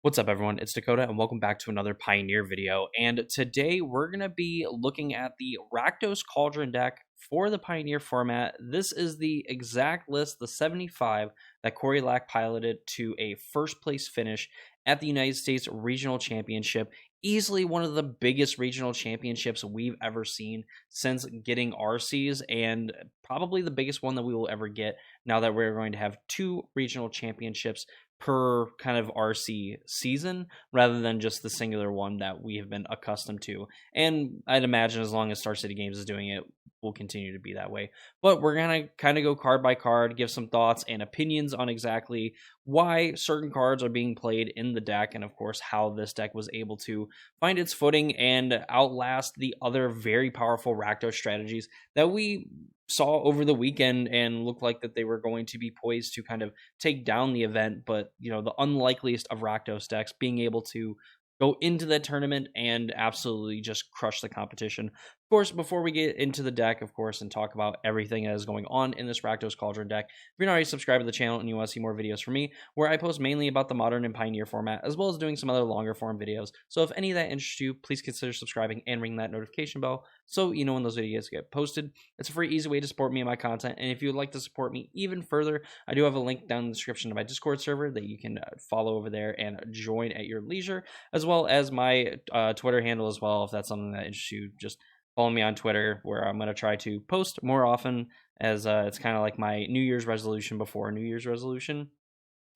What's up, everyone? It's Dakota, and welcome back to another Pioneer video. And today we're going to be looking at the Rakdos Cauldron deck for the Pioneer format. This is the exact list, the 75, that Cory piloted to a first place finish at the United States Regional Championship. Easily one of the biggest regional championships we've ever seen since getting RCs, and probably the biggest one that we will ever get now that we're going to have two regional championships per kind of RC season rather than just the singular one that we have been accustomed to. And I'd imagine as long as Star City Games is doing it, will continue to be that way. But we're going to kind of go card by card, give some thoughts and opinions on exactly why certain cards are being played in the deck, and of course how this deck was able to find its footing and outlast the other very powerful Rakdos strategies that we saw over the weekend and looked like that they were going to be poised to kind of take down the event. But you know, the unlikeliest of Rakdos decks being able to go into the tournament and absolutely just crush the competition. Of course, before we get into the deck, of course, and talk about everything that is going on in this Rakdos Cauldron deck, if you're not already subscribed to the channel and you want to see more videos from me, where I post mainly about the Modern and Pioneer format, as well as doing some other longer form videos. So if any of that interests you, please consider subscribing and ring that notification bell so you know when those videos get posted. It's a very easy way to support me and my content, and if you would like to support me even further, I do have a link down in the description to my Discord server that you can follow over there and join at your leisure, as well as my Twitter handle as well, if that's something that interests you. Just follow me on Twitter, where I'm going to try to post more often, as it's kind of like my New Year's resolution before New Year's resolution.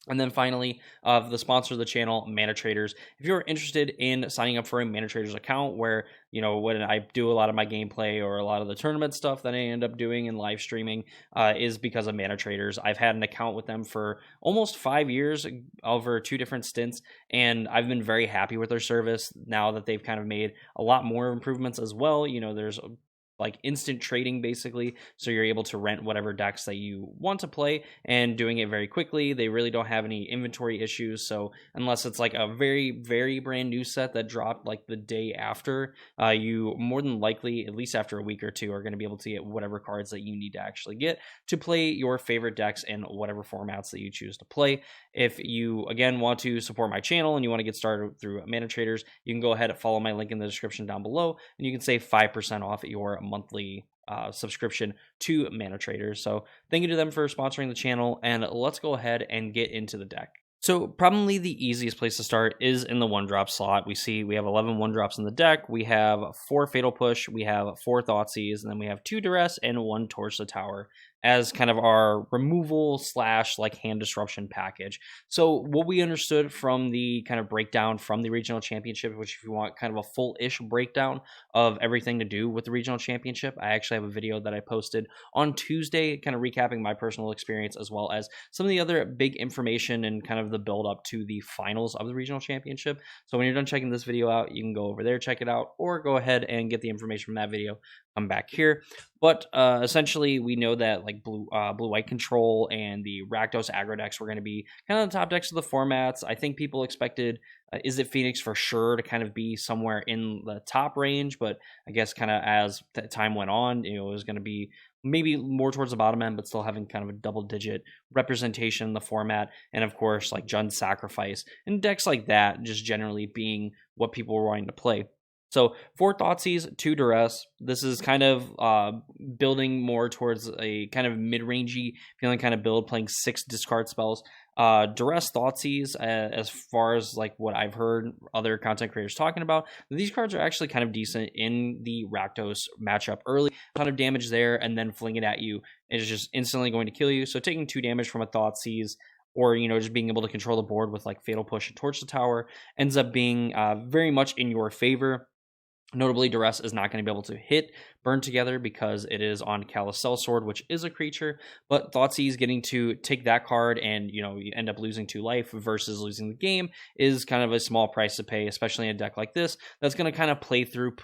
And then finally, the sponsor of the channel, Mana Traders. If you're interested in signing up for a Mana Traders account, where, you know, when I do a lot of my gameplay or a lot of the tournament stuff that I end up doing and live streaming is because of Mana Traders. I've had an account with them for almost 5 years over 2 different stints, and I've been very happy with their service now that they've kind of made a lot more improvements as well. You know, there's like instant trading basically, so you're able to rent whatever decks that you want to play and doing it very quickly. They really don't have any inventory issues, so unless it's like a very brand new set that dropped like the day after, you more than likely, at least after a week or two, are going to be able to get whatever cards that you need to actually get to play your favorite decks in whatever formats that you choose to play. If you again want to support my channel and you want to get started through Mana Traders, you can go ahead and follow my link in the description down below, and you can save 5% off your monthly subscription to Mana Traders. So thank you to them for sponsoring the channel, and let's go ahead and get into the deck. So probably the easiest place to start is in the 1-drop slot. We have 11 1-drops in the deck. We have 4 Fatal Push, we have 4 Thoughtseize, and then we have 2 Duress and 1 Torch the Tower as kind of our removal / like hand disruption package. So what we understood from the kind of breakdown from the regional championship, which if you want kind of a full-ish breakdown of everything to do with the regional championship, I actually have a video that I posted on Tuesday kind of recapping my personal experience, as well as some of the other big information and kind of the build up to the finals of the regional championship. So when you're done checking this video out, you can go over there, check it out, or go ahead and get the information from that video, come back here. But essentially, we know that like blue-white control and the Rakdos aggro decks were going to be kind of the top decks of the formats. I think people expected Is It Phoenix for sure to kind of be somewhere in the top range, but I guess kind of as time went on, you know, it was going to be maybe more towards the bottom end, but still having kind of a double-digit representation in the format. And of course, like Jund's Sacrifice and decks like that just generally being what people were wanting to play. So 4 Thoughtseize, 2 Duress. This is kind of building more towards a kind of mid-rangey feeling kind of build, playing 6 discard spells. Duress, Thoughtseize, as far as like what I've heard other content creators talking about, these cards are actually kind of decent in the Rakdos matchup early. A ton of damage there, and then fling it at you is just instantly going to kill you. So taking 2 damage from a Thoughtseize, or, you know, just being able to control the board with like Fatal Push and Torch the Tower, ends up being very much in your favor. Notably, Duress is not going to be able to hit Burn Together because it is on Callous Sellsword, which is a creature, but Thoughtseize getting to take that card and, you know, you end up losing 2 life versus losing the game is kind of a small price to pay, especially in a deck like this that's going to kind of play through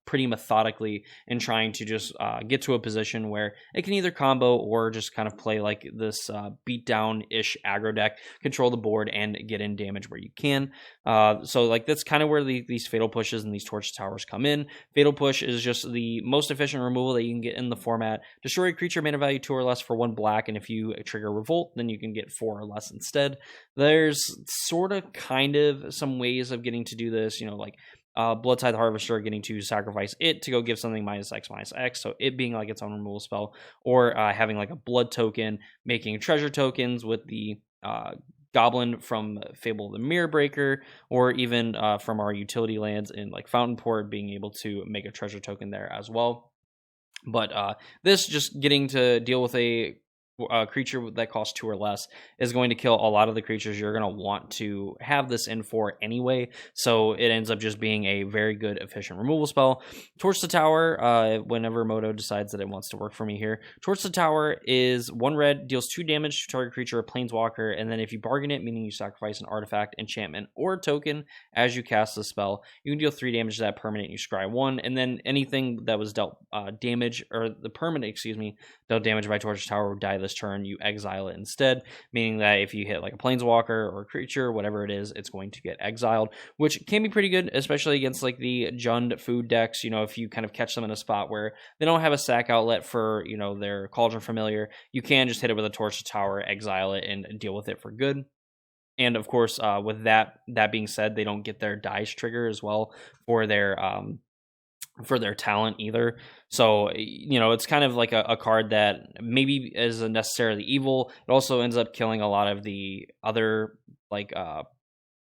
pretty methodically in trying to just get to a position where it can either combo or just kind of play like this beatdown-ish aggro deck, control the board, and get in damage where you can. So like that's kind of where these Fatal Pushes and these Torch Towers come in. Fatal Push is just the most efficient removal that you can get in the format. Destroy a creature mana value 2 or less for 1 black, and if you trigger Revolt, then you can get 4 or less instead. There's sort of kind of some ways of getting to do this, you know, like Bloodtithe Harvester, getting to sacrifice it to go give something -X, so it being like its own removal spell, or having like a blood token, making treasure tokens with the Goblin from Fable of the Mirror Breaker, or even from our utility lands in like Fountain Port, being able to make a treasure token there as well. But this just getting to deal with a creature that costs 2 or less is going to kill a lot of the creatures you're going to want to have this in for anyway, so it ends up just being a very good efficient removal spell. Torch the Tower, whenever Moto decides that it wants to work for me here. Torch the Tower is 1 red, deals 2 damage to target creature or planeswalker, and then if you bargain it, meaning you sacrifice an artifact, enchantment, or token as you cast the spell, you can deal 3 damage to that permanent, you scry 1, and then anything that was dealt damage, or the permanent, excuse me, dealt damage by Torch the Tower would die this turn, you exile it instead, meaning that if you hit like a planeswalker or a creature, whatever it is, it's going to get exiled, which can be pretty good, especially against like the Jund food decks. You know, if you kind of catch them in a spot where they don't have a sack outlet for, you know, their Cauldron Familiar, you can just hit it with a Torch to Tower, exile it, and deal with it for good. And of course, with that being said, they don't get their dice trigger as well for their talent either. So, you know, it's kind of like a card that maybe isn't necessarily evil. It also ends up killing a lot of the other like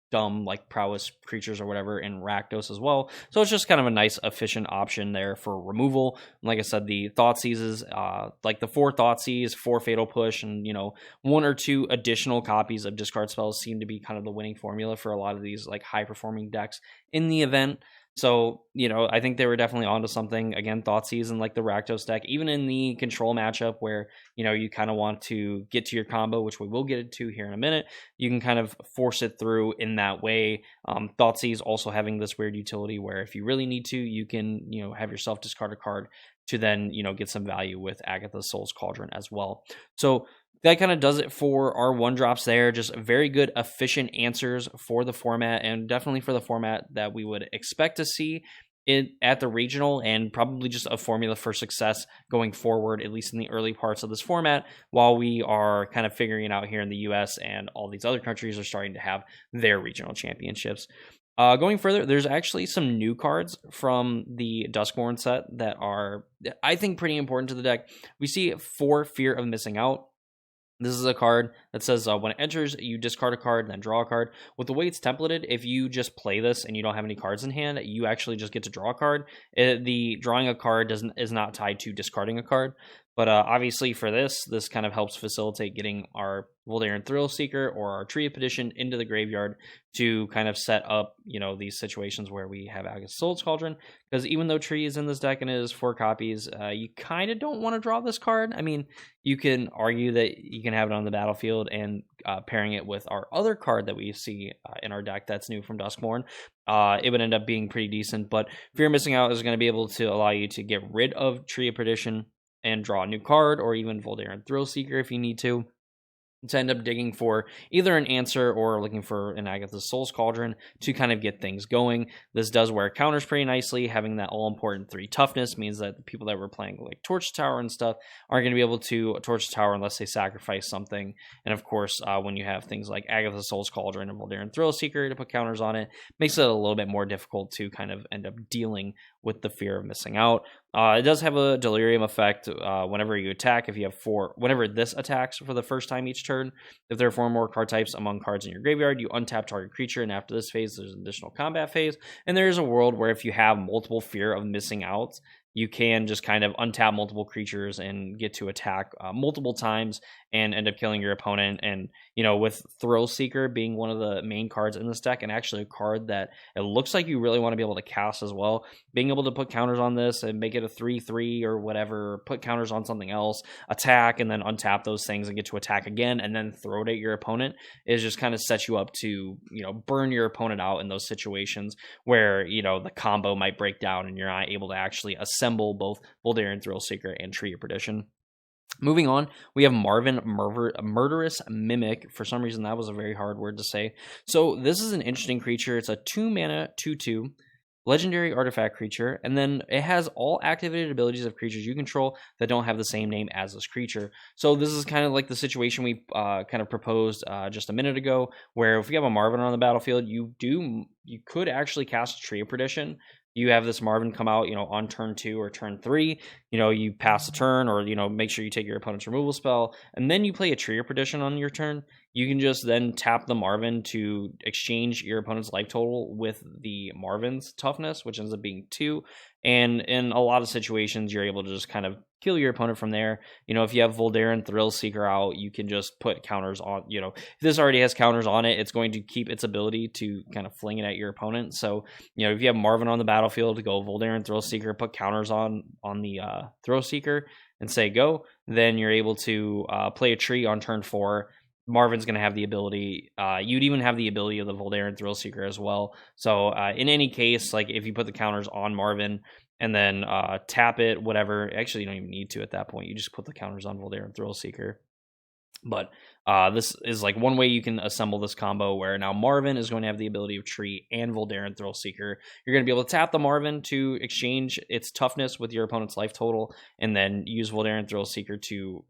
dumb like prowess creatures or whatever in Rakdos as well. So it's just kind of a nice efficient option there for removal. And like I said, the Thoughtseizes, like the 4 Thoughtseize, 4 Fatal Push, and, you know, 1 or 2 additional copies of discard spells seem to be kind of the winning formula for a lot of these like high performing decks in the event. So, you know, I think they were definitely onto something. Again, Thoughtseize and like the Rakdos deck, even in the control matchup where, you know, you kind of want to get to your combo, which we will get to here in a minute, you can kind of force it through in that way. Thoughtseize also having this weird utility where if you really need to, you can, you know, have yourself discard a card to then, you know, get some value with Agatha's Soul's Cauldron as well. So that kind of does it for our 1-drops there. Just very good, efficient answers for the format, and definitely for the format that we would expect to see it at the regional, and probably just a formula for success going forward, at least in the early parts of this format, while we are kind of figuring it out here in the US and all these other countries are starting to have their regional championships. Going further, there's actually some new cards from the Duskmourn set that are, I think, pretty important to the deck. We see 4 Fear of Missing Out. This is a card that says when it enters, you discard a card and then draw a card. With the way it's templated, if you just play this and you don't have any cards in hand, you actually just get to draw a card. The drawing a card is not tied to discarding a card. But obviously for this kind of helps facilitate getting our Voldaren Thrillseeker or our Tree of Perdition into the graveyard to kind of set up, you know, these situations where we have Agatha's Soul's Cauldron. Because even though Tree is in this deck and it is 4 copies, you kind of don't want to draw this card. I mean, you can argue that you can have it on the battlefield, and pairing it with our other card that we see in our deck that's new from Duskmourn, it would end up being pretty decent. But Fear of Missing Out is going to be able to allow you to get rid of Tree of Perdition and draw a new card, or even Voldaren Thrillseeker if you need to end up digging for either an answer or looking for an Agatha's Soul's Cauldron to kind of get things going. This does wear counters pretty nicely. Having that all-important 3 toughness means that the people that were playing like Torch Tower and stuff aren't going to be able to Torch Tower unless they sacrifice something. And of course, when you have things like Agatha's Soul's Cauldron and Voldaren Thrillseeker to put counters on it, makes it a little bit more difficult to kind of end up dealing with the Fear of Missing Out. It does have a delirium effect whenever you attack. If you have 4, whenever this attacks for the first time each turn, if there are 4 or more card types among cards in your graveyard, you untap target creature, and after this phase, there's an additional combat phase. And there is a world where if you have multiple Fear of Missing Outs, you can just kind of untap multiple creatures and get to attack multiple times and end up killing your opponent. And, you know, with Thrill Seeker being one of the main cards in this deck, and actually a card that it looks like you really want to be able to cast as well, being able to put counters on this and make it a 3/3 or whatever, put counters on something else, attack, and then untap those things and get to attack again, and then throw it at your opponent, is just kind of sets you up to, you know, burn your opponent out in those situations where, you know, the combo might break down and you're not able to actually assemble both Voldaren Thrill Seeker and Tree of Perdition. Moving on, we have Marvin Murderous Mimic. For some reason, that was a very hard word to say. So this is an interesting creature. It's a 2-mana 2/2 legendary artifact creature, and then it has all activated abilities of creatures you control that don't have the same name as this creature. So this is kind of like the situation we kind of proposed just a minute ago, where if you have a Marvin on the battlefield, you could actually cast a Tree of Perdition. You have this Marvin come out, you know, on turn 2 or turn 3, you know, you pass a turn, or, you know, make sure you take your opponent's removal spell, and then you play a Tree of Perdition on your turn. You can just then tap the Marvin to exchange your opponent's life total with the Marvin's toughness, which ends up being 2. And in a lot of situations, you're able to just kind of kill your opponent from there. You know, if you have Voldaren Thrill Seeker out, you can just put counters on, you know, if this already has counters on it, it's going to keep its ability to kind of fling it at your opponent. So, you know, if you have Marvin on the battlefield, go Voldaren Thrill Seeker, put counters on the Thrill Seeker and say go, then you're able to play a tree on turn 4. Marvin's going to have the ability, you'd even have the ability of the Voldaren Thrill Seeker as well. So in any case, like if you put the counters on Marvin and then tap it, whatever, actually you don't even need to at that point. You just put the counters on Voldaren Thrill Seeker. But this is like one way you can assemble this combo, where now Marvin is going to have the ability of Tree and Voldaren Thrill Seeker. You're going to be able to tap the Marvin to exchange its toughness with your opponent's life total, and then use Voldaren Thrill Seeker to,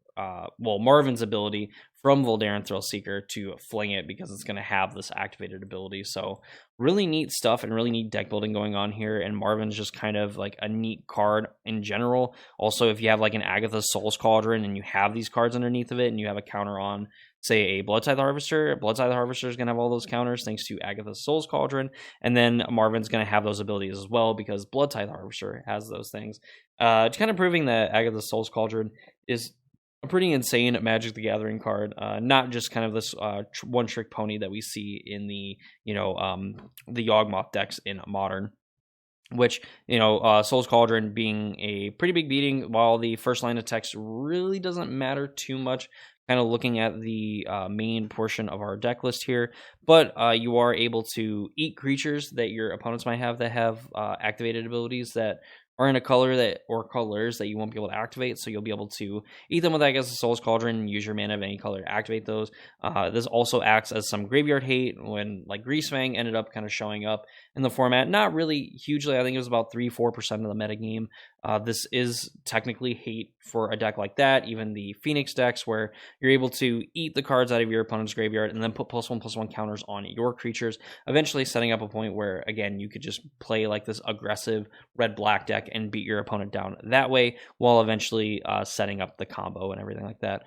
Marvin's ability from Voldaren Thrill Seeker to fling it, because it's going to have this activated ability. So really neat stuff and really neat deck building going on here, and Marvin's just kind of like a neat card in general. Also, if you have like an Agatha's Soul's Cauldron and you have these cards underneath of it and you have a counter on, say, a Bloodtithe Harvester is going to have all those counters thanks to Agatha's Soul's Cauldron, and then Marvin's going to have those abilities as well because Bloodtithe Harvester has those things. It's kind of proving that Agatha's Soul's Cauldron is a pretty insane Magic the Gathering card, not just kind of this one-trick pony that we see in the, you know, the Yawgmoth decks in Modern. Which, you know, Soul's Cauldron being a pretty big beating, while the first line of text really doesn't matter too much, kind of looking at the main portion of our deck list here. But you are able to eat creatures that your opponents might have that have activated abilities that are in a color that, or colors that you won't be able to activate, so you'll be able to eat them with, I guess, the Soul's Cauldron and use your mana of any color to activate those. This also acts as some graveyard hate when, like, Greasefang ended up kind of showing up in the format. Not really hugely, I think it was about 3-4% of the metagame. This is technically hate for a deck like that, even the Phoenix decks, where you're able to eat the cards out of your opponent's graveyard and then put +1/+1 counters on your creatures, eventually setting up a point where, again, you could just play like this aggressive red-black deck and beat your opponent down that way, while eventually setting up the combo and everything like that.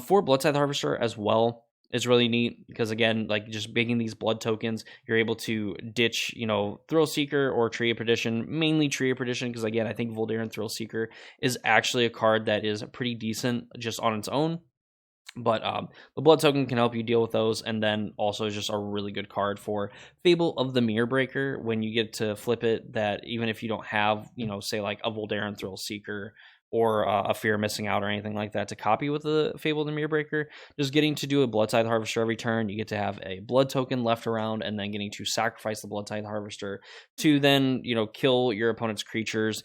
For Bloodtithe Harvester as well, it's really neat because, again, like just making these blood tokens, you're able to ditch, you know, Thrill Seeker or Tree of Perdition, mainly Tree of Perdition, because, again, I think Voldaren Thrill Seeker is actually a card that is pretty decent just on its own. But the blood token can help you deal with those, and then also just a really good card for Fable of the Mirror Breaker when you get to flip it, that even if you don't have, you know, say like a Voldaren Thrill Seeker or a Fear of Missing Out or anything like that to copy with the Fable of the Mirror Breaker, just getting to do a Bloodtithe Harvester every turn, you get to have a blood token left around, and then getting to sacrifice the Bloodtithe Harvester to then, you know, kill your opponent's creatures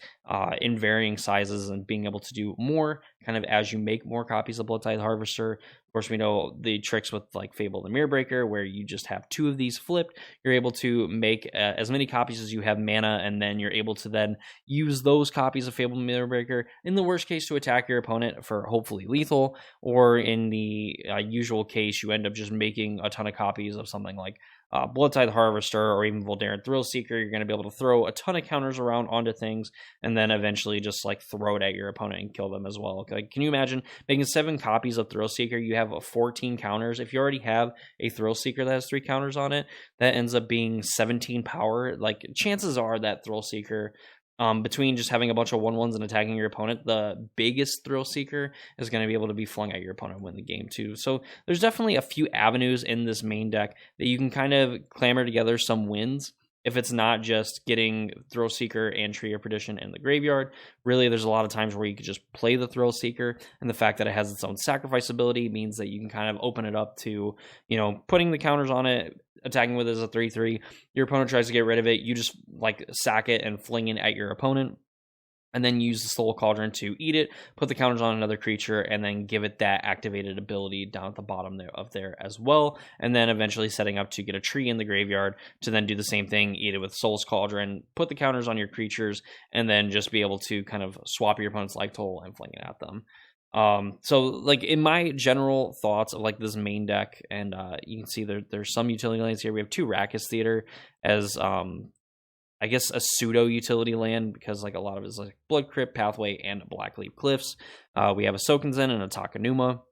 in varying sizes, and being able to do more kind of as you make more copies of Bloodtithe Harvester. Of course, we know the tricks with like Fable of the Mirror Breaker, where you just have 2 of these flipped. You're able to make as many copies as you have mana, and then you're able to then use those copies of Fable of the Mirror Breaker, in the worst case, to attack your opponent for hopefully lethal, or in the usual case, you end up just making a ton of copies of something like Bloodtithe Harvester or even Voldaren Thrill Seeker. You're going to be able to throw a ton of counters around onto things, and then eventually just like throw it at your opponent and kill them as well. Like, can you imagine making 7 copies of Thrill Seeker? You have 14 counters. If you already have a Thrill Seeker that has 3 counters on it, that ends up being 17 power. Like, chances are that Thrill Seeker Between just having a bunch of 1/1s and attacking your opponent, the biggest Thrill Seeker is going to be able to be flung at your opponent and win the game too. So there's definitely a few avenues in this main deck that you can kind of clamor together some wins. If it's not just getting Thrill Seeker and Tree of Perdition in the graveyard, really there's a lot of times where you could just play the Thrill Seeker, and the fact that it has its own sacrifice ability means that you can kind of open it up to, putting the counters on it, attacking with it as a 3/3. Your opponent tries to get rid of it, you just like sack it and fling it at your opponent, and then use the Soul Cauldron to eat it, put the counters on another creature, and then give it that activated ability down at the bottom there as well, and then eventually setting up to get a tree in the graveyard to then do the same thing, eat it with Soul's Cauldron, put the counters on your creatures, and then just be able to kind of swap your opponent's life total and fling it at them. So like in my general thoughts of like this main deck, and you can see there's some utility lands here. We have 2 Rakdos Theater as I guess a pseudo utility land, because like a lot of it is like Blood Crypt, Pathway, and Blackleaf Cliffs. We have a Sokenzen and a Takenuma.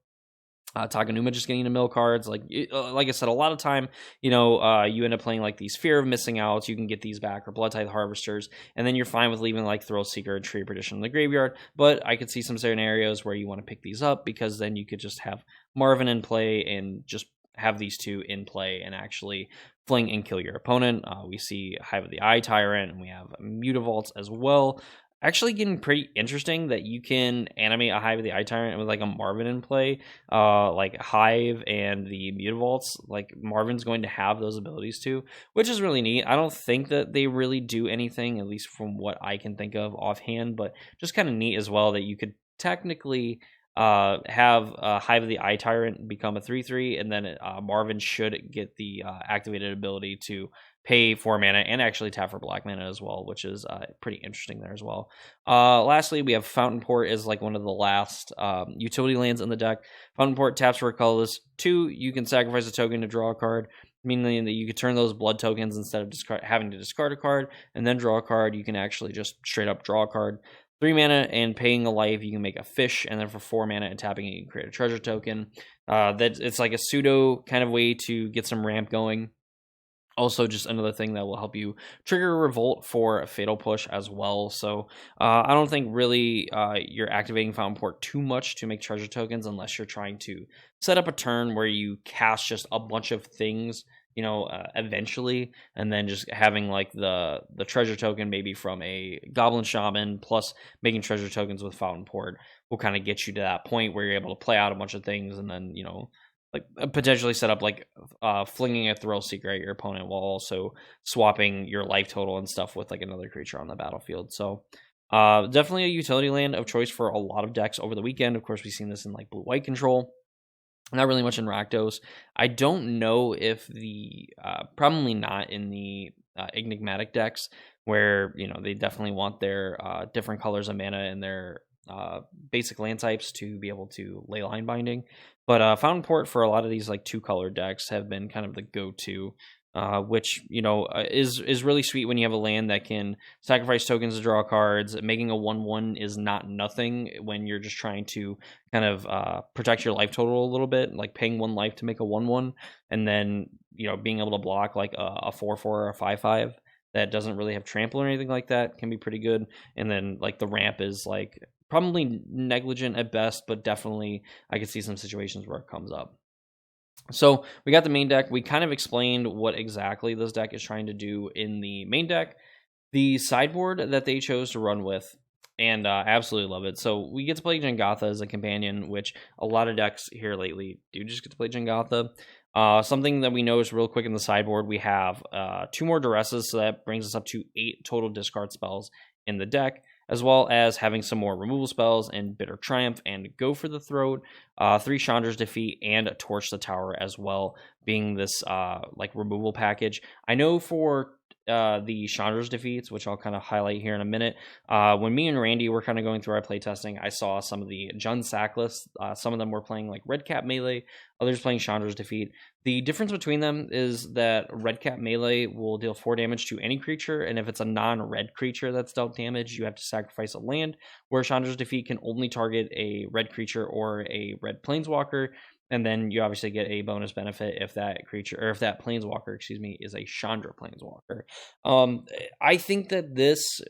Takenuma just getting to mill cards. Like I said, a lot of time, you end up playing like these Fear of Missing Outs. You can get these back, or Blood Tithe Harvesters, and then you're fine with leaving like Thrill Seeker and Tree of Perdition in the graveyard. But I could see some scenarios where you want to pick these up, because then you could just have Marvin in play and just have these 2 in play and actually fling and kill your opponent. We see Hive of the Eye Tyrant, and we have Mutavaults as well. Actually getting pretty interesting that you can animate a Hive of the Eye Tyrant with like a Marvin in play. Like Hive and the Mutavaults, like Marvin's going to have those abilities too, which is really neat. I don't think that they really do anything, at least from what I can think of offhand, but just kind of neat as well that you could technically have Hive of the Eye Tyrant become a 3/3, and then Marvin should get the activated ability to pay 4 mana and actually tap for black mana as well, which is pretty interesting there as well. Lastly, we have Fountain Port is like one of the last utility lands in the deck. Fountain Port taps for a colorless 2. You can sacrifice a token to draw a card, meaning that you could turn those blood tokens, instead of having to discard a card and then draw a card, you can actually just straight up draw a card. 3 mana and paying a life, you can make a fish, and then for 4 mana and tapping it, you can create a treasure token. It's like a pseudo kind of way to get some ramp going. Also, just another thing that will help you trigger a Revolt for a Fatal Push as well. So I don't think really you're activating Fountain Port too much to make treasure tokens, unless you're trying to set up a turn where you cast just a bunch of things, eventually, and then just having like the treasure token maybe from a Goblin Shaman plus making treasure tokens with Fountain Port will kind of get you to that point where you're able to play out a bunch of things, and then like potentially set up like flinging a Thrill Seeker at your opponent while also swapping your life total and stuff with like another creature on the battlefield. So definitely a utility land of choice for a lot of decks over the weekend. Of course, we've seen this in like blue-white control. Not really much in Rakdos. I don't know if probably not in the enigmatic decks, where they definitely want their different colors of mana and their basic land types to be able to ley line binding. But Fountain Port for a lot of these like 2-color decks have been kind of the go-to, which is really sweet when you have a land that can sacrifice tokens to draw cards. Making a 1/1 is not nothing when you're just trying to kind of protect your life total a little bit, like paying 1 life to make a 1/1, and then being able to block like a 4/4 or a 5/5 that doesn't really have trample or anything like that can be pretty good. And then like the ramp is like probably negligent at best, but definitely I could see some situations where it comes up. So we got the main deck. We kind of explained what exactly this deck is trying to do in the main deck. The sideboard that they chose to run with, and I absolutely love it. So we get to play Jengatha as a companion, which a lot of decks here lately do just get to play Jengatha. Something that we noticed real quick in the sideboard, we have 2 more Duresses, so that brings us up to 8 total discard spells in the deck, as well as having some more removal spells and Bitter Triumph and Go for the Throat, 3 Chandra's Defeat, and Torch the Tower as well, being this like removal package. I know for the Chandra's Defeats, which I'll kind of highlight here in a minute, when me and Randy were kind of going through our playtesting, I saw some of the Jund sack lists. Some of them were playing like Red Cap Melee, others playing Chandra's Defeat. The difference between them is that Red Cap Melee will deal 4 damage to any creature, and if it's a non-red creature that's dealt damage, you have to sacrifice a land, where Chandra's Defeat can only target a red creature or a red planeswalker, and then you obviously get a bonus benefit if that creature, or if that planeswalker, is a Chandra planeswalker. I think that this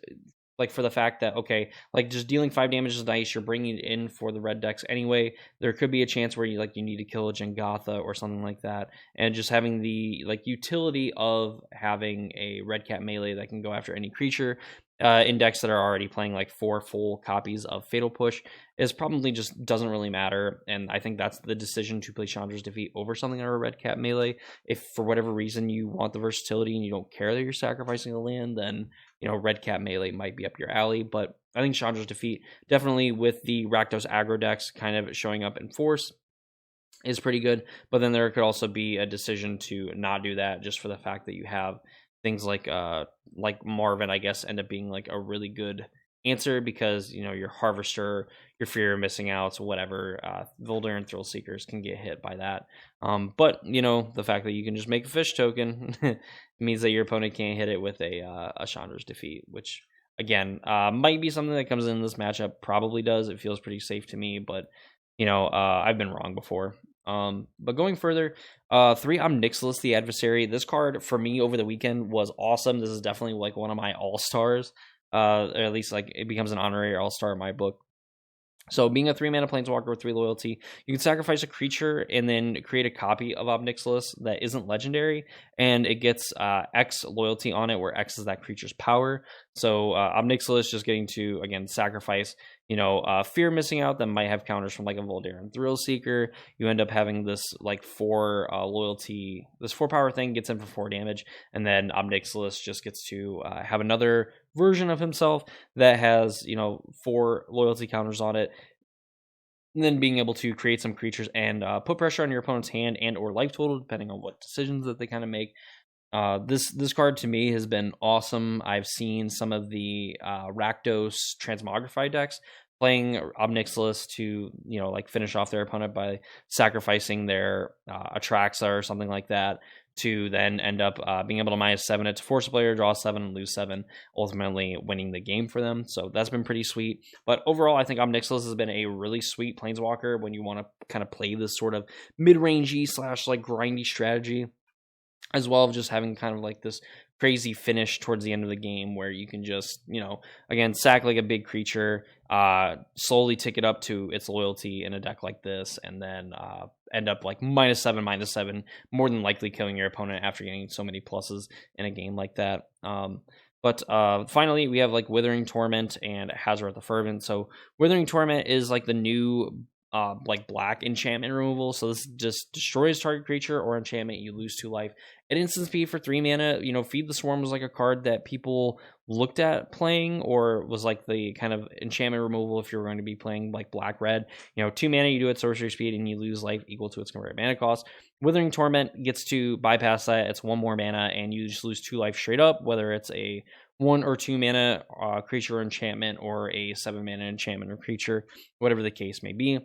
like for the fact that, okay, like just dealing 5 damage is nice. You're bringing it in for the red decks anyway. There could be a chance where you need to kill a Jangotha or something like that, and just having the utility of having a red cat melee that can go after any creature in decks that are already playing like 4 full copies of Fatal Push is probably just doesn't really matter. And I think that's the decision to play Chandra's Defeat over something under a red cat melee. If for whatever reason you want the versatility and you don't care that you're sacrificing a land, then red cat melee might be up your alley. But I think Chandra's Defeat, definitely with the Rakdos aggro decks kind of showing up in force, is pretty good. But then there could also be a decision to not do that, just for the fact that you have things like Marvin, I guess, end up being like a really good answer, because your Harvester, your Fear of Missing Outs, whatever, Voldaren Thrill Seekers can get hit by that. But the fact that you can just make a fish token means that your opponent can't hit it with a Chandra's Defeat, which again might be something that comes in this matchup. Probably does. It feels pretty safe to me, but I've been wrong before. But going further, 3 Omnixilus the Adversary. This card for me over the weekend was awesome. This is definitely like one of my all-stars, or at least like it becomes an honorary all-star in my book. So being a 3-mana planeswalker with 3 loyalty, you can sacrifice a creature and then create a copy of Omnixilus that isn't legendary, and it gets X loyalty on it, where X is that creature's power. So Omnixilus just getting to, again, sacrifice Fear Missing Out that might have counters from like a Voldaren Thrill Seeker. You end up having this like 4 loyalty, this 4 power thing gets in for 4 damage, and then Omnixilus just gets to have another version of himself that has 4 loyalty counters on it, and then being able to create some creatures and put pressure on your opponent's hand and or life total, depending on what decisions that they kind of make. This card to me has been awesome. I've seen some of the Rakdos Transmogrify decks playing Omnixilus to finish off their opponent by sacrificing their Atraxa or something like that, to then end up being able to -7 it to force a player, draw 7, and lose 7, ultimately winning the game for them. So that's been pretty sweet. But overall, I think Omnixilus has been a really sweet planeswalker when you want to kind of play this sort of mid-rangey / like grindy strategy, as well as just having kind of like this crazy finish towards the end of the game where you can just, again, sack like a big creature, slowly tick it up to its loyalty in a deck like this, and then end up like -7, more than likely killing your opponent after getting so many pluses in a game like that. But finally, we have like Withering Torment and Hazoret the Fervent. So Withering Torment is like the new like black enchantment removal. So this just destroys target creature or enchantment, you lose 2 life. At instant speed for 3 mana, Feed the Swarm was like a card that people looked at playing, or was like the kind of enchantment removal if you're going to be playing like black red. 2 mana, you do it sorcery speed and you lose life equal to its converted mana cost. Withering Torment gets to bypass that. It's 1 more mana and you just lose 2 life straight up, whether it's a 1 or 2 mana creature or enchantment, or a 7 mana enchantment or creature, whatever the case may be.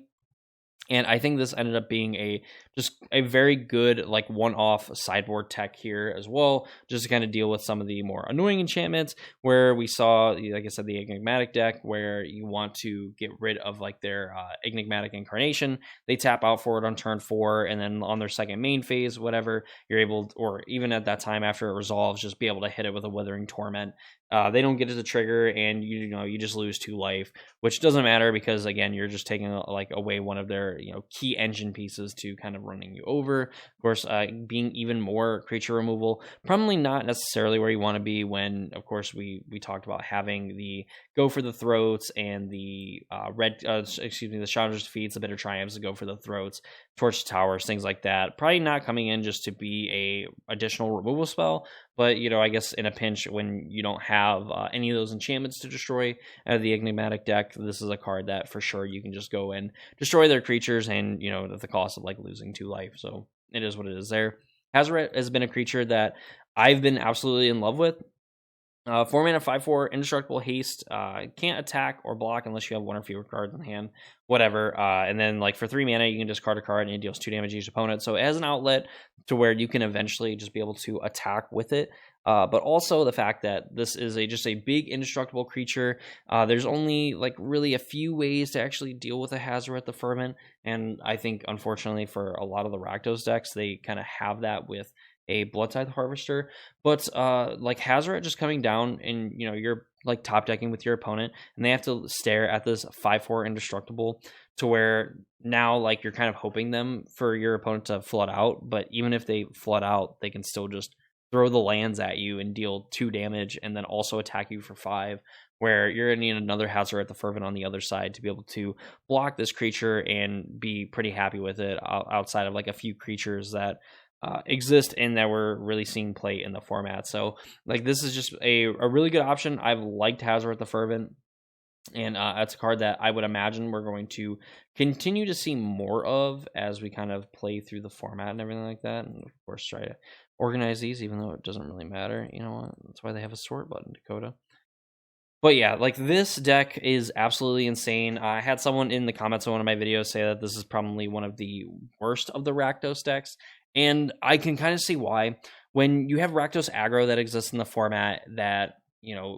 And I think this ended up being just a very good like one-off sideboard tech here as well, just to kind of deal with some of the more annoying enchantments, where we saw, like I said, the Enigmatic deck, where you want to get rid of like their Enigmatic Incarnation. They tap out for it on turn 4, and then on their second main phase, whatever, you're able, or even at that time after it resolves, just be able to hit it with a Withering Torment. They don't get it to trigger, and you just lose 2 life, which doesn't matter because again, you're just taking like away one of their key engine pieces to kind of running you over. Of course, being even more creature removal, probably not necessarily where you want to be when, of course, we talked about having the Go for the Throats and the the Chandra's Defeats, the Bitter Triumphs to go for the throats, Torch Towers, things like that. Probably not coming in just to be a additional removal spell, but I guess in a pinch when you don't have any of those enchantments to destroy out of the Enigmatic deck, this is a card that for sure you can just go and destroy their creatures, and at the cost of like losing 2 life. So it is what it is there. Hazoret has been a creature that I've been absolutely in love with. 4 mana, 5/4, indestructible haste. Can't attack or block unless you have 1 or fewer cards in hand. Whatever. And then like for 3 mana, you can discard a card and it deals 2 damage to each opponent. So it has an outlet to where you can eventually just be able to attack with it. But also the fact that this is just a big indestructible creature. There's only like really a few ways to actually deal with a Hazoret the Fervent, and I think unfortunately for a lot of the Rakdos decks, they kind of have that with a Blood-Tithe Harvester, but like Hazoret just coming down and you're like top decking with your opponent and they have to stare at this 5/4 indestructible, to where now like you're kind of hoping them for your opponent to flood out, but even if they flood out, they can still just throw the lands at you and deal 2 damage and then also attack you for 5, where you're going to need another Hazoret the Fervent on the other side to be able to block this creature and be pretty happy with it, outside of like a few creatures that exist and that we're really seeing play in the format. So like this is just a really good option. I've liked Hazoret the Fervent, and that's a card that I would imagine we're going to continue to see more of as we kind of play through the format and everything like that. And of course try to organize these, even though it doesn't really matter. You know what? That's why they have a sort button, Dakota. But yeah, like this deck is absolutely insane. I had someone in the comments on one of my videos say that this is probably one of the worst of the Rakdos decks, and I can kind of see why. When you have Rakdos aggro that exists in the format that,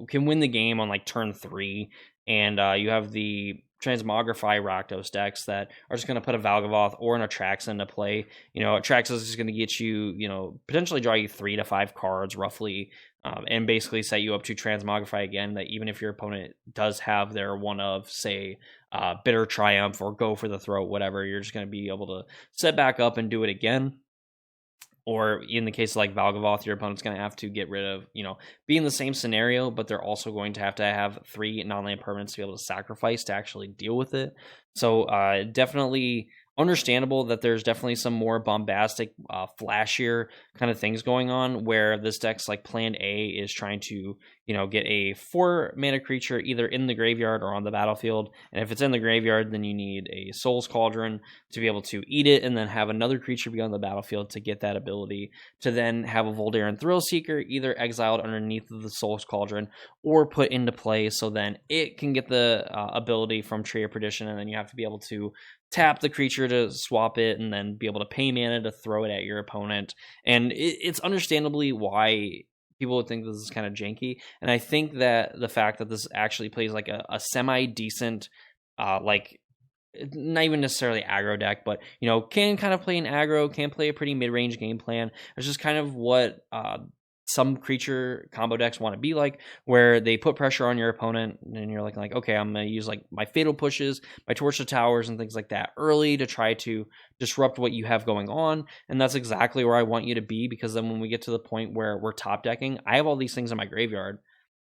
can win the game on like turn 3, and you have the Transmogrify Rakdos decks that are just going to put a Valgavoth or an Atraxa into play. Atraxa is just going to get you, potentially draw you 3 to 5 cards roughly, and basically set you up to Transmogrify again, that even if your opponent does have their one of, say, Bitter Triumph or Go for the Throat, whatever, you're just going to be able to set back up and do it again. Or in the case of like Valgavoth, your opponent's going to have to get rid of, be in the same scenario, but they're also going to have 3 non-land permanents to be able to sacrifice to actually deal with it. So definitely understandable that there's definitely some more bombastic, flashier kind of things going on, where this deck's like plan A is trying to, get a 4 mana creature either in the graveyard or on the battlefield. And if it's in the graveyard, then you need a Soul's Cauldron to be able to eat it, and then have another creature be on the battlefield to get that ability to then have a Voldaren Thrillseeker either exiled underneath the Soul's Cauldron or put into play, so then it can get the ability from Tree of Perdition, and then you have to be able to tap the creature to swap it and then be able to pay mana to throw it at your opponent. And it's understandably why people would think this is kind of janky. And I think that the fact that this actually plays like a semi-decent, like not even necessarily aggro deck, but can kind of play an aggro, can play a pretty mid-range game plan. It's just kind of what some creature combo decks want to be like, where they put pressure on your opponent and you're like, okay, I'm going to use like my Fatal Pushes, my Torch to Towers and things like that early to try to disrupt what you have going on. And that's exactly where I want you to be, because then when we get to the point where we're top decking, I have all these things in my graveyard.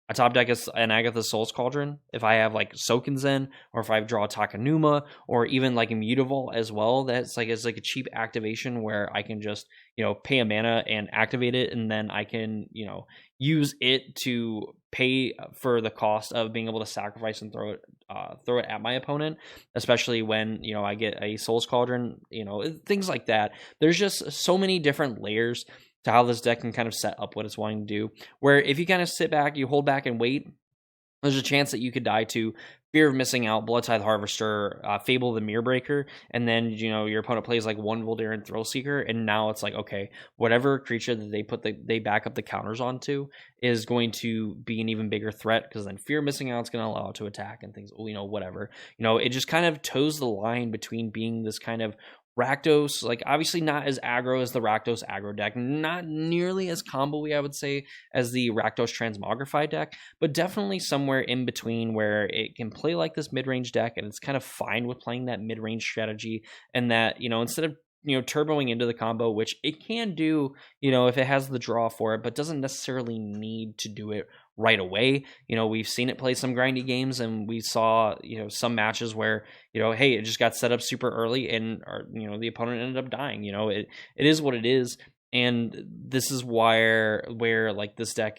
I top deck an Agatha's Soul's Cauldron if I have like Soken Zen, or if I draw Takanuma, or even like Immutable as well. That's like, it's like a cheap activation where I can just pay a mana and activate it, and then I can use it to pay for the cost of being able to sacrifice and throw it at my opponent, especially when I get a Soul's Cauldron, things like that. There's just so many different layers to how this deck can kind of set up what it's wanting to do, where if you kind of sit back, you hold back and wait, there's a chance that you could die to Fear of Missing Out, Blood-Tithe Harvester, Fable the Mirrorbreaker, and then your opponent plays like one Voldaren Thrillseeker, and now it's like, okay, whatever creature that they back up the counters onto is going to be an even bigger threat, because then Fear of Missing Out is going to allow it to attack and things, whatever. It just kind of toes the line between being this kind of Rakdos, like obviously not as aggro as the Rakdos aggro deck, not nearly as combo-y, I would say, as the Rakdos Transmogrify deck, but definitely somewhere in between, where it can play like this mid-range deck and it's kind of fine with playing that mid-range strategy, and that, instead of turboing into the combo, which it can do, if it has the draw for it, but doesn't necessarily need to do it right away. We've seen it play some grindy games, and we saw, some matches where, hey, it just got set up super early and, the opponent ended up dying. It is what it is. And this is where like this deck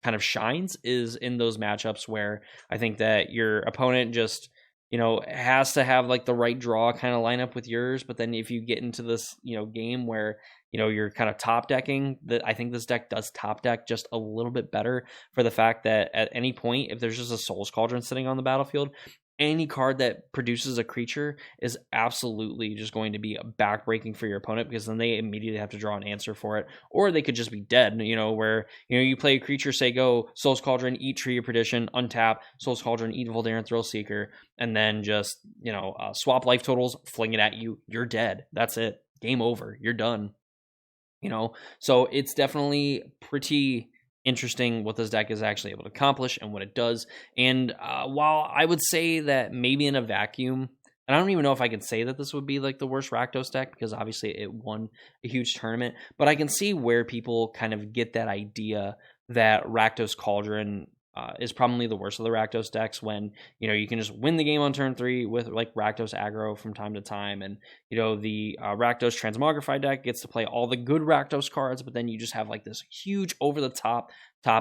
kind of shines, is in those matchups where I think that your opponent just, has to have like the right draw kind of line up with yours. But then if you get into this, game where, you're kind of top decking, that I think this deck does top deck just a little bit better, for the fact that at any point, if there's just a Soul's Cauldron sitting on the battlefield, any card that produces a creature is absolutely just going to be backbreaking for your opponent, because then they immediately have to draw an answer for it, or they could just be dead, where, you play a creature, say go Soul's Cauldron, eat Tree of Perdition, untap, Soul's Cauldron, eat Voldaren Thrillseeker, and then just, swap life totals, fling it at you, you're dead. That's it. Game over. You're done. So it's definitely pretty interesting what this deck is actually able to accomplish and what it does. And while I would say that maybe in a vacuum, and I don't even know if I can say that this would be like the worst Rakdos deck, because obviously it won a huge tournament, but I can see where people kind of get that idea that Rakdos Cauldron is probably the worst of the Rakdos decks, when you can just win the game on turn 3 with like Rakdos aggro from time to time, and the Rakdos Transmogrify deck gets to play all the good Rakdos cards, but then you just have like this huge over the top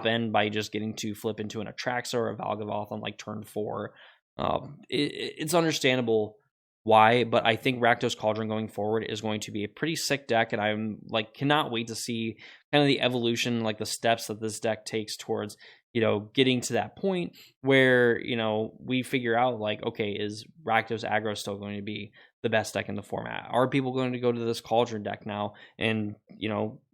end by just getting to flip into an Atraxa or a Valgavoth on like turn 4. It's understandable why, but I think Rakdos Cauldron going forward is going to be a pretty sick deck, and I'm like cannot wait to see kind of the evolution, like the steps that this deck takes towards getting to that point where we figure out like, okay, is Rakdos aggro still going to be the best deck in the format? Are people going to go to this Cauldron deck now and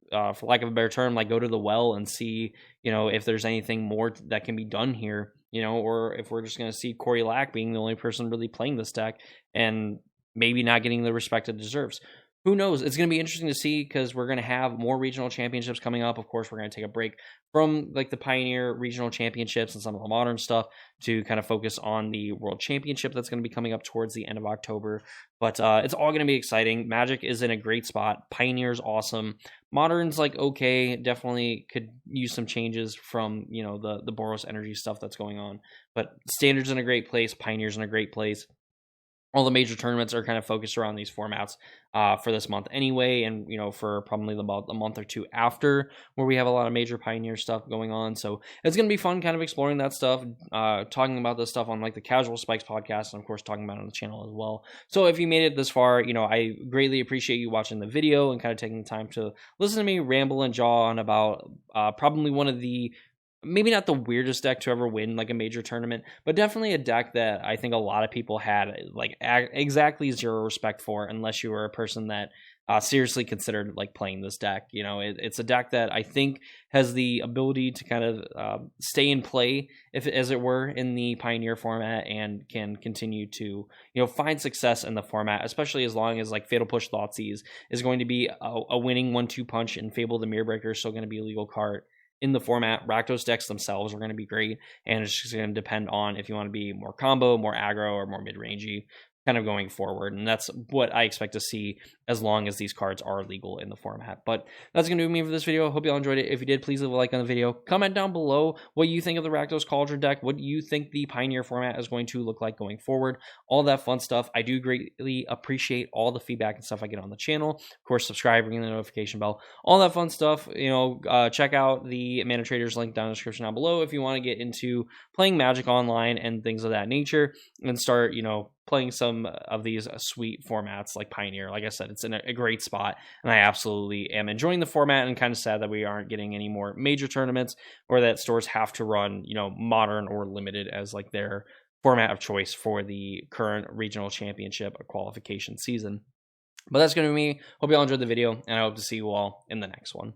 for lack of a better term, like go to the well and see if there's anything more that can be done here, or if we're just going to see Cory being the only person really playing this deck and maybe not getting the respect it deserves. Who knows? It's going to be interesting to see, because we're going to have more regional championships coming up. Of course, we're going to take a break from like the Pioneer regional championships and some of the modern stuff to kind of focus on the World Championship that's going to be coming up towards the end of October. But it's all going to be exciting. Magic is in a great spot. Pioneer's awesome. Modern's like okay, definitely could use some changes from the Boros energy stuff that's going on. But Standard's in a great place. Pioneer's in a great place. All the major tournaments are kind of focused around these formats for this month anyway, and for probably about a month or two after, where we have a lot of major Pioneer stuff going on. So it's going to be fun kind of exploring that stuff, talking about this stuff on like the Casual Spikes podcast, and of course talking about it on the channel as well. So if you made it this far, I greatly appreciate you watching the video and kind of taking the time to listen to me ramble and jaw on about probably one of the, maybe not the weirdest deck to ever win like a major tournament, but definitely a deck that I think a lot of people had like exactly zero respect for, unless you were a person that seriously considered like playing this deck. It's a deck that I think has the ability to kind of stay in play, if as it were, in the Pioneer format, and can continue to find success in the format, especially as long as like Fatal Push Thoughtseize is going to be a winning 1-2 punch, and Fable the Mirrorbreaker is still going to be a legal card in the format. Rakdos decks themselves are going to be great, and it's just going to depend on if you want to be more combo, more aggro, or more mid-rangey kind of going forward. And that's what I expect to see as long as these cards are legal in the format. But that's going to do me for this video. Hope you all enjoyed it. If you did, please leave a like on the video. Comment down below what you think of the Rakdos Cauldron deck. What do you think the Pioneer format is going to look like going forward? All that fun stuff. I do greatly appreciate all the feedback and stuff I get on the channel. Of course, subscribe, ring the notification bell, all that fun stuff. Check out the Mana Traders link down in the description down below if you want to get into playing Magic online and things of that nature, and start, playing some of these sweet formats like Pioneer. Like I said, it's in a great spot, and I absolutely am enjoying the format, and kind of sad that we aren't getting any more major tournaments, or that stores have to run, modern or limited as like their format of choice for the current regional championship qualification season. But that's going to be me. Hope you all enjoyed the video, and I hope to see you all in the next one.